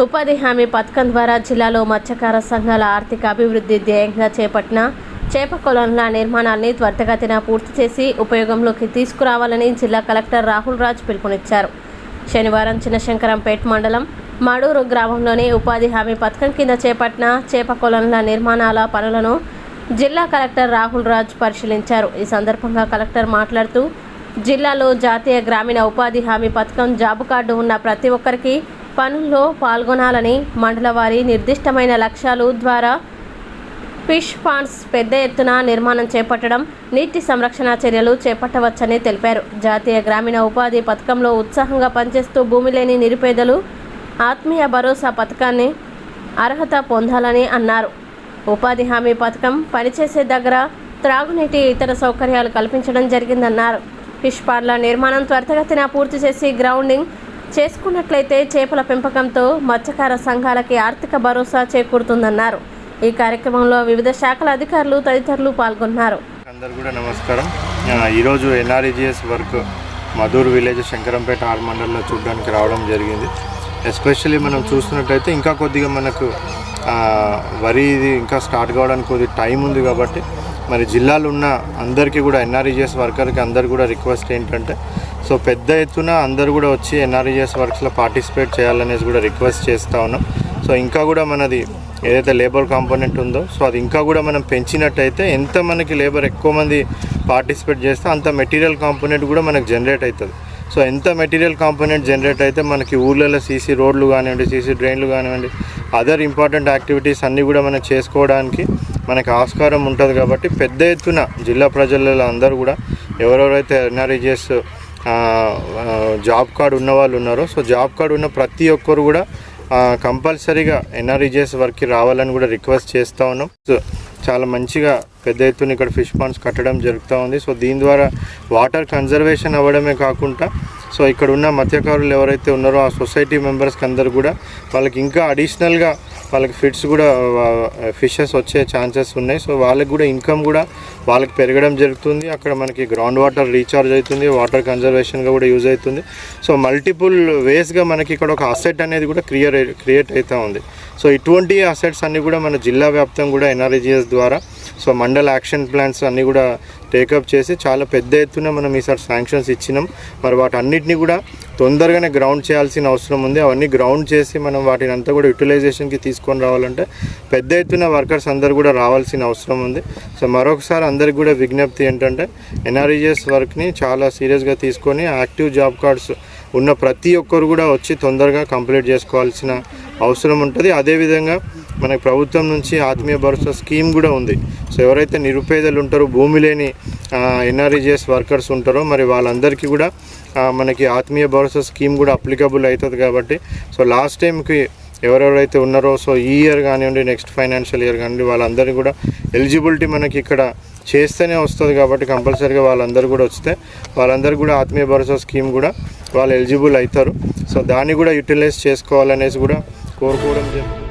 ఉపాధి హామీ పథకం ద్వారా జిల్లాలో మత్స్యకార సంఘాల ఆర్థిక అభివృద్ధి ధ్యేయంగా చేపట్టిన చేప కొలనుల నిర్మాణాన్ని త్వరితగతిన పూర్తి చేసి ఉపయోగంలోకి తీసుకురావాలని జిల్లా కలెక్టర్ రాహుల్ రాజ్ పిలుపునిచ్చారు. శనివారం చిన్నశంకరంపేట మండలం మడూరు గ్రామంలోని ఉపాధి హామీ పథకం కింద చేపట్టిన చేప కొలనుల నిర్మాణాల పనులను జిల్లా కలెక్టర్ రాహుల్ రాజ్ పరిశీలించారు. ఈ సందర్భంగా కలెక్టర్ మాట్లాడుతూ, జిల్లాలో జాతీయ గ్రామీణ ఉపాధి హామీ పథకం జాబ్ కార్డు ఉన్న ప్రతి ఒక్కరికి పనుల్లో పాల్గొనాలని, మండల వారీ నిర్దిష్టమైన లక్ష్యాలు ద్వారా ఫిష్ పాండ్స్ పెద్ద ఎత్తున నిర్మాణం చేపట్టడం, నీటి సంరక్షణ చర్యలు చేపట్టవచ్చని తెలిపారు. జాతీయ గ్రామీణ ఉపాధి పథకంలో ఉత్సాహంగా పనిచేస్తూ భూమి లేని నిరుపేదలు ఆత్మీయ భరోసా పథకాన్ని అర్హత పొందాలని అన్నారు. ఉపాధి హామీ పథకం పనిచేసే దగ్గర త్రాగునీటి ఇతర సౌకర్యాలు కల్పించడం జరిగిందన్నారు. ఫిష్ పాండ్ల నిర్మాణం త్వరితగతిన పూర్తి చేసి గ్రౌండింగ్ చేసుకున్నట్లయితే చేపల పెంపకంతో మత్స్యకార సంఘాలకి ఆర్థిక భరోసా చేకూరుతుందన్నారు. ఈ కార్యక్రమంలో వివిధ శాఖల అధికారులు తదితరులు పాల్గొన్నారు. అందరూ కూడా నమస్కారం. ఈరోజు NREGS work Madhur village Shankarampet R మండలంలో చూడడానికి రావడం జరిగింది. ఎస్పెషల్లీ మనం చూస్తున్నట్టయితే ఇంకా కొద్దిగా మనకు వరి ఇది ఇంకా స్టార్ట్ కావడానికి కొద్దిగా టైం ఉంది కాబట్టి మరి జిల్లాలో ఉన్న అందరికీ కూడా ఎన్ఆర్ఈజీఎస్ వర్కర్కి అందరు కూడా రిక్వెస్ట్ ఏంటంటే, సో పెద్ద ఎత్తున అందరూ కూడా వచ్చి ఎన్ఆర్ఈజీఎస్ వర్క్స్లో పార్టిసిపేట్ చేయాలనేసి కూడా రిక్వెస్ట్ చేస్తూ ఉన్నాం. సో ఇంకా కూడా మనది ఏదైతే లేబర్ కాంపోనెంట్ ఉందో సో అది ఇంకా కూడా మనం పెంచినట్టయితే ఎంత మనకి లేబర్ ఎక్కువ మంది పార్టిసిపేట్ చేస్తే అంత మెటీరియల్ కాంపోనెంట్ కూడా మనకు జనరేట్ అవుతుంది. సో ఎంత మెటీరియల్ కాంపోనెంట్ జనరేట్ అయితే మనకి ఊళ్ళలో సీసీ రోడ్లు కానివ్వండి, సీసీ డ్రైన్లు కానివ్వండి, అదర్ ఇంపార్టెంట్ యాక్టివిటీస్ అన్నీ కూడా మనం చేసుకోవడానికి మనకు ఆస్కారం ఉంటుంది. కాబట్టి పెద్ద ఎత్తున జిల్లా ప్రజలలో అందరూ కూడా ఎవరెవరైతే ఎన్ఆర్ఈజీఎస్ జాబ్ కార్డు ఉన్న వాళ్ళు ఉన్నారో సో జాబ్ కార్డు ఉన్న ప్రతి ఒక్కరు కూడా కంపల్సరీగా ఎన్ఆర్ఈజీఎస్ వర్క్కి రావాలని కూడా రిక్వెస్ట్ చేస్తూ ఉన్నాం. సో చాలా మంచిగా పెద్ద ఎత్తున ఇక్కడ ఫిష్ పాండ్స్ కట్టడం జరుగుతూ ఉంది. సో దీని ద్వారా వాటర్ కన్జర్వేషన్ అవ్వడమే కాకుండా సో ఇక్కడ ఉన్న మత్స్యకారులు ఎవరైతే ఉన్నారో ఆ సొసైటీ మెంబర్స్కి అందరు కూడా వాళ్ళకి ఇంకా అడిషనల్గా వాళ్ళకి ఫిషెస్ వచ్చే ఛాన్సెస్ ఉన్నాయి. సో వాళ్ళకి కూడా ఇన్కమ్ కూడా వాళ్ళకి పెరగడం జరుగుతుంది. అక్కడ మనకి గ్రౌండ్ వాటర్ రీఛార్జ్ అవుతుంది, వాటర్ కన్జర్వేషన్గా కూడా యూజ్ అవుతుంది. సో మల్టిపుల్ వేస్గా మనకి ఇక్కడ ఒక అసెట్ అనేది కూడా క్రియేట్ అవుతూ ఉంది. సో ఇటువంటి అసెట్స్ అన్నీ కూడా మన జిల్లా వ్యాప్తంగా కూడా ఎన్ఆర్ఈజీఎస్ ద్వారా సో మండల్ యాక్షన్ ప్లాన్స్ అన్నీ కూడా టేకప్ చేసి చాలా పెద్ద ఎత్తున మనం ఈసారి శాంక్షన్స్ ఇచ్చినాం. మరి వాటన్నిటిని కూడా తొందరగానే గ్రౌండ్ చేయాల్సిన అవసరం ఉంది. అవన్నీ గ్రౌండ్ చేసి మనం వాటిని అంతా కూడా యూటిలైజేషన్కి తీసుకొని రావాలంటే పెద్ద ఎత్తున వర్కర్స్ అందరు కూడా రావాల్సిన అవసరం ఉంది. సో మరొకసారి అందరికి కూడా విజ్ఞప్తి ఏంటంటే ఎన్ఆర్ఈజీఎస్ వర్క్ని చాలా సీరియస్గా తీసుకొని యాక్టివ్ జాబ్ కార్డ్స్ ఉన్న ప్రతి ఒక్కరు కూడా వచ్చి తొందరగా కంప్లీట్ చేసుకోవాల్సిన అవసరం ఉంటుంది. అదేవిధంగా మనకి ప్రభుత్వం నుంచి ఆత్మీయ భరోసా స్కీమ్ కూడా ఉంది. సో ఎవరైతే నిరుపేదలు ఉంటారో, భూమి లేని ఎన్ఆర్ఈజీఎస్ వర్కర్స్ ఉంటారో మరి వాళ్ళందరికీ కూడా మనకి ఆత్మీయ భరోసా స్కీమ్ కూడా అప్లికబుల్ అవుతుంది. కాబట్టి సో లాస్ట్ టైంకి ఎవరెవరైతే ఉన్నారో సో ఈ ఇయర్ కానివ్వండి, నెక్స్ట్ ఫైనాన్షియల్ ఇయర్ కానివ్వండి, వాళ్ళందరికీ కూడా ఎలిజిబిలిటీ మనకి ఇక్కడ చేస్తేనే వస్తుంది. కాబట్టి కంపల్సరీగా వాళ్ళందరూ కూడా వస్తే వాళ్ళందరూ కూడా ఆత్మీయ భరోసా స్కీమ్ కూడా వాళ్ళు ఎలిజిబుల్ అవుతారు. సో దాన్ని కూడా యూటిలైజ్ చేసుకోవాలనేసి కూడా కోరుకోవడం జరుగుతుంది.